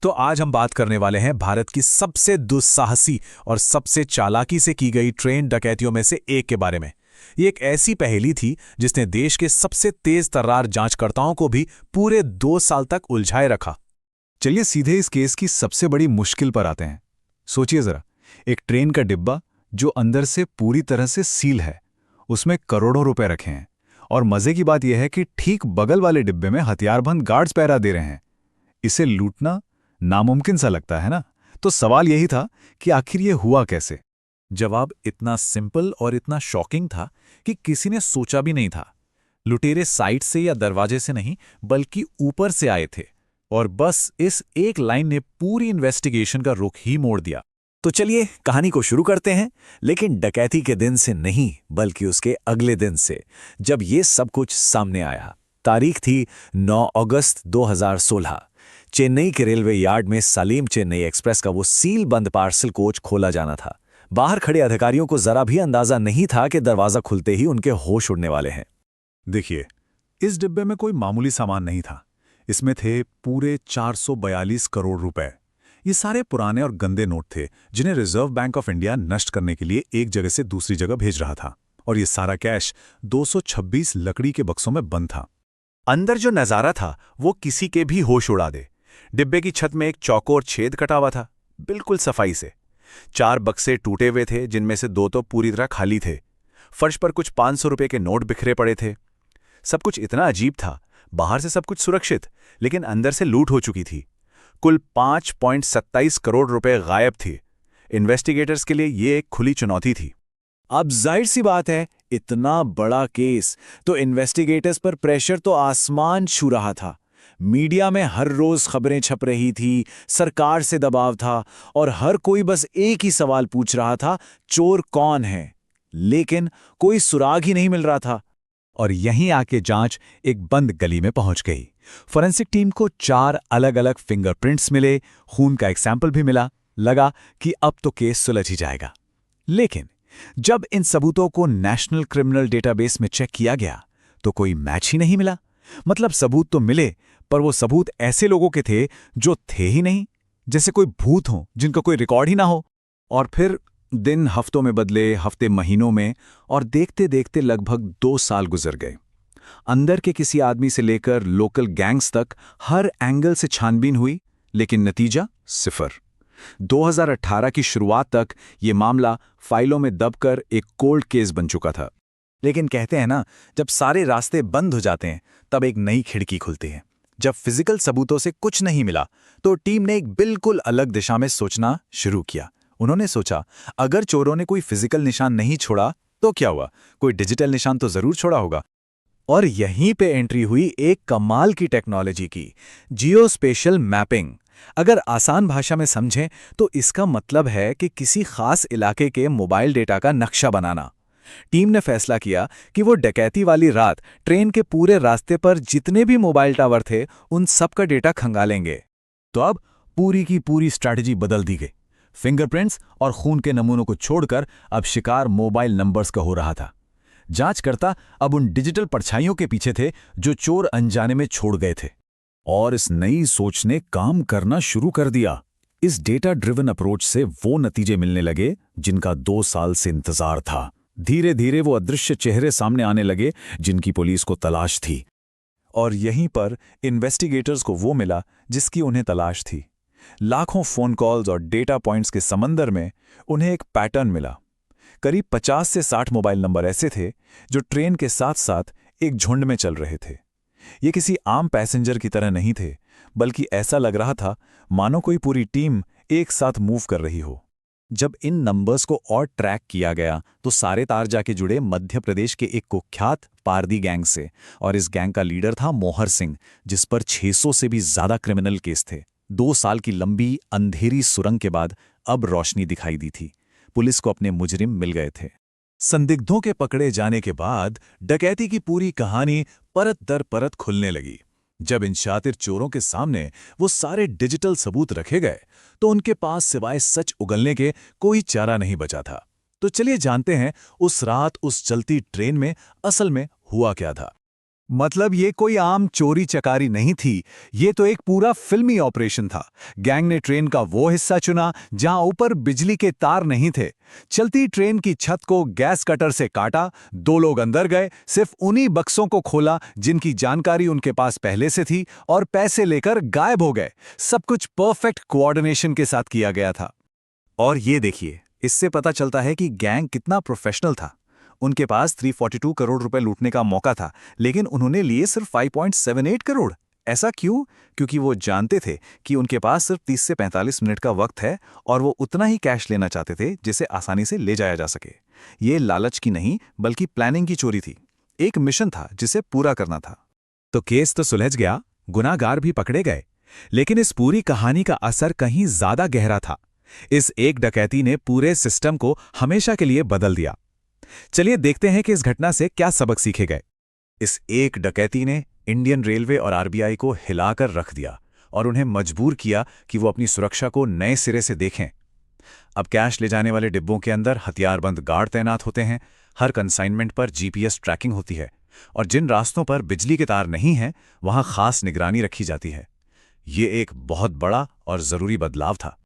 तो आज हम बात करने वाले हैं भारत की सबसे दुस्साहसी और सबसे चालाकी से की गई ट्रेन डकैतियों में से एक के बारे में। ये एक ऐसी पहेली थी जिसने देश के सबसे तेज तर्रार जांचकर्ताओं को भी पूरे 2 साल तक उलझाए रखा। चलिए सीधे इस केस की सबसे बड़ी मुश्किल पर आते हैं। सोचिए जरा, एक ट्रेन का डिब्बा जो अंदर से पूरी तरह से सील है, उसमें करोड़ों रुपए रखे हैं, और मजे की बात यह है कि ठीक बगल वाले डिब्बे में हथियारबंद गार्ड्स पहरा दे रहे हैं। इसे लूटना नामुमकिन सा लगता है ना? तो सवाल यही था कि आखिर ये हुआ कैसे। जवाब इतना सिंपल और इतना शॉकिंग था कि किसी ने सोचा भी नहीं था। लुटेरे साइड से या दरवाजे से नहीं, बल्कि ऊपर से आए थे, और बस इस एक लाइन ने पूरी इन्वेस्टिगेशन का रुख ही मोड़ दिया। तो चलिए कहानी को शुरू करते हैं, लेकिन डकैती के दिन से नहीं, बल्कि उसके अगले दिन से, जब ये सब कुछ सामने आया। तारीख थी 9 अगस्त 2016। चेन्नई के रेलवे यार्ड में सलीम चेन्नई एक्सप्रेस का वो सील बंद पार्सल कोच खोला जाना था। बाहर खड़े अधिकारियों को जरा भी अंदाजा नहीं था कि दरवाजा खुलते ही उनके होश उड़ने वाले हैं। देखिए, इस डिब्बे में कोई मामूली सामान नहीं था। इसमें थे पूरे 442 करोड़ रुपए। ये सारे पुराने और गंदे नोट थे जिन्हें रिजर्व बैंक ऑफ इंडिया नष्ट करने के लिए एक जगह से दूसरी जगह भेज रहा था, और ये सारा कैश 226 लकड़ी के बक्सों में बंद था। अंदर जो नजारा था वो किसी के भी होश उड़ा दे। डिब्बे की छत में एक चौकोर छेद कटा हुआ था, बिल्कुल सफाई से। 4 बक्से टूटे हुए थे, जिनमें से 2 तो पूरी तरह खाली थे। फर्श पर कुछ 500 रुपए के नोट बिखरे पड़े थे। सब कुछ इतना अजीब था। बाहर से सब कुछ सुरक्षित, लेकिन अंदर से लूट हो चुकी थी। कुल 5.27 करोड़ रुपए गायब थे। इन्वेस्टिगेटर्स के लिए ये एक खुली चुनौती थी। अब जाहिर सी बात है, इतना बड़ा केस, तो इन्वेस्टिगेटर्स पर प्रेशर तो आसमान छू रहा था। मीडिया में हर रोज खबरें छप रही थी, सरकार से दबाव था, और हर कोई बस एक ही सवाल पूछ रहा था, चोर कौन है? लेकिन कोई सुराग ही नहीं मिल रहा था। और यहीं आके जांच एक बंद गली में पहुंच गई। फोरेंसिक टीम को 4 अलग अलग फिंगरप्रिंट्स मिले, खून का एक सैंपल भी मिला। लगा कि अब तो केस सुलझ ही जाएगा। लेकिन जब इन सबूतों को नेशनल क्रिमिनल डेटाबेस में चेक किया गया, तो कोई मैच ही नहीं मिला। मतलब सबूत तो मिले, पर वो सबूत ऐसे लोगों के थे जो थे ही नहीं, जैसे कोई भूत हो जिनका कोई रिकॉर्ड ही ना हो। और फिर दिन हफ्तों में बदले, हफ्ते महीनों में, और देखते देखते लगभग 2 साल गुजर गए। अंदर के किसी आदमी से लेकर लोकल गैंग्स तक हर एंगल से छानबीन हुई, लेकिन नतीजा सिफर। 2018 की शुरुआत तक ये मामला फाइलों में दबकर एक कोल्ड केस बन चुका था। लेकिन कहते हैं ना, जब सारे रास्ते बंद हो जाते हैं, तब एक नई खिड़की खुलती है। जब फिजिकल सबूतों से कुछ नहीं मिला, तो टीम ने एक बिल्कुल अलग दिशा में सोचना शुरू किया। उन्होंने सोचा, अगर चोरों ने कोई फिजिकल निशान नहीं छोड़ा तो क्या हुआ, कोई डिजिटल निशान तो जरूर छोड़ा होगा। और यहीं पे एंट्री हुई एक कमाल की टेक्नोलॉजी की, जियोस्पेशियल मैपिंग। अगर आसान भाषा में समझें तो इसका मतलब है कि किसी खास इलाके के मोबाइल डेटा का नक्शा बनाना। टीम ने फैसला किया कि वो डकैती वाली रात ट्रेन के पूरे रास्ते पर जितने भी मोबाइल टावर थे, उन सब का डेटा खंगालेंगे। तो अब पूरी की पूरी स्ट्रैटेजी बदल दी गई। फिंगरप्रिंट्स और खून के नमूनों को छोड़कर अब शिकार मोबाइल नंबर्स का हो रहा था। जांचकर्ता अब उन डिजिटल परछाइयों के पीछे थे जो चोर अनजाने में छोड़ गए थे। और इस नई सोच ने काम करना शुरू कर दिया। इस डेटा ड्रिवन अप्रोच से वो नतीजे मिलने लगे जिनका 2 साल से इंतजार था। धीरे धीरे वो अदृश्य चेहरे सामने आने लगे जिनकी पुलिस को तलाश थी। और यहीं पर इन्वेस्टिगेटर्स को वो मिला जिसकी उन्हें तलाश थी। लाखों फोन कॉल्स और डेटा पॉइंट्स के समंदर में उन्हें एक पैटर्न मिला। करीब 50 से 60 मोबाइल नंबर ऐसे थे जो ट्रेन के साथ साथ एक झुंड में चल रहे थे। ये किसी आम पैसेंजर की तरह नहीं थे, बल्कि ऐसा लग रहा था मानो कोई पूरी टीम एक साथ मूव कर रही हो। जब इन नंबर्स को और ट्रैक किया गया, तो सारे तार जाके जुड़े मध्य प्रदेश के एक कुख्यात पारदी गैंग से, और इस गैंग का लीडर था मोहर सिंह, जिस पर 600 से भी ज्यादा क्रिमिनल केस थे। 2 साल की लंबी अंधेरी सुरंग के बाद अब रोशनी दिखाई दी थी। पुलिस को अपने मुजरिम मिल गए थे। संदिग्धों के पकड़े जाने के बाद डकैती की पूरी कहानी परत दर परत खुलने लगी। जब इन शातिर चोरों के सामने वो सारे डिजिटल सबूत रखे गए, तो उनके पास सिवाय सच उगलने के कोई चारा नहीं बचा था। तो चलिए जानते हैं, उस रात उस चलती ट्रेन में असल में हुआ क्या था। मतलब ये कोई आम चोरी चकारी नहीं थी, ये तो एक पूरा फिल्मी ऑपरेशन था। गैंग ने ट्रेन का वो हिस्सा चुना जहां ऊपर बिजली के तार नहीं थे। चलती ट्रेन की छत को गैस कटर से काटा, 2 लोग अंदर गए, सिर्फ उन्हीं बक्सों को खोला जिनकी जानकारी उनके पास पहले से थी और पैसे लेकर गायब हो गए। सब कुछ परफेक्ट कोऑर्डिनेशन के साथ किया गया था। और ये देखिए, इससे पता चलता है कि गैंग कितना प्रोफेशनल था। उनके पास 342 करोड़ रुपए लूटने का मौका था, लेकिन उन्होंने लिए सिर्फ 5.78 करोड़। ऐसा क्यों? क्योंकि वो जानते थे कि उनके पास सिर्फ 30 से 45 मिनट का वक्त है और वो उतना ही कैश लेना चाहते थे जिसे आसानी से ले जाया जा सके। ये लालच की नहीं, बल्कि प्लानिंग की चोरी थी। एक मिशन था जिसे पूरा करना था। तो केस तो सुलझ गया, गुनाहगार भी पकड़े गए, लेकिन इस पूरी कहानी का असर कहीं ज्यादा गहरा था। इस एक डकैती ने पूरे सिस्टम को हमेशा के लिए बदल दिया। चलिए देखते हैं कि इस घटना से क्या सबक सीखे गए। इस एक डकैती ने इंडियन रेलवे और आरबीआई को हिलाकर रख दिया और उन्हें मजबूर किया कि वो अपनी सुरक्षा को नए सिरे से देखें। अब कैश ले जाने वाले डिब्बों के अंदर हथियारबंद गार्ड तैनात होते हैं, हर कंसाइनमेंट पर जीपीएस ट्रैकिंग होती है और जिन रास्तों पर बिजली के तार नहीं हैं, वहां खास निगरानी रखी जाती है। ये एक बहुत बड़ा और जरूरी बदलाव था।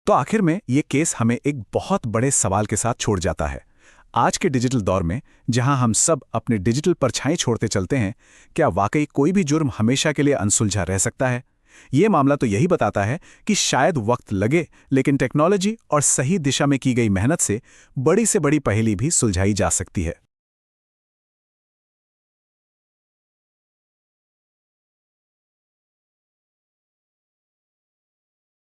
तो आखिर में ये केस हमें एक बहुत बड़े सवाल के साथ छोड़ जाता है। आज के डिजिटल दौर में, जहां हम सब अपने डिजिटल परछाई छोड़ते चलते हैं, क्या वाकई कोई भी जुर्म हमेशा के लिए अनसुलझा रह सकता है? ये मामला तो यही बताता है कि शायद वक्त लगे, लेकिन टेक्नोलॉजी और सही दिशा में की गई मेहनत से बड़ी से बड़ी पहेली भी सुलझाई जा सकती है।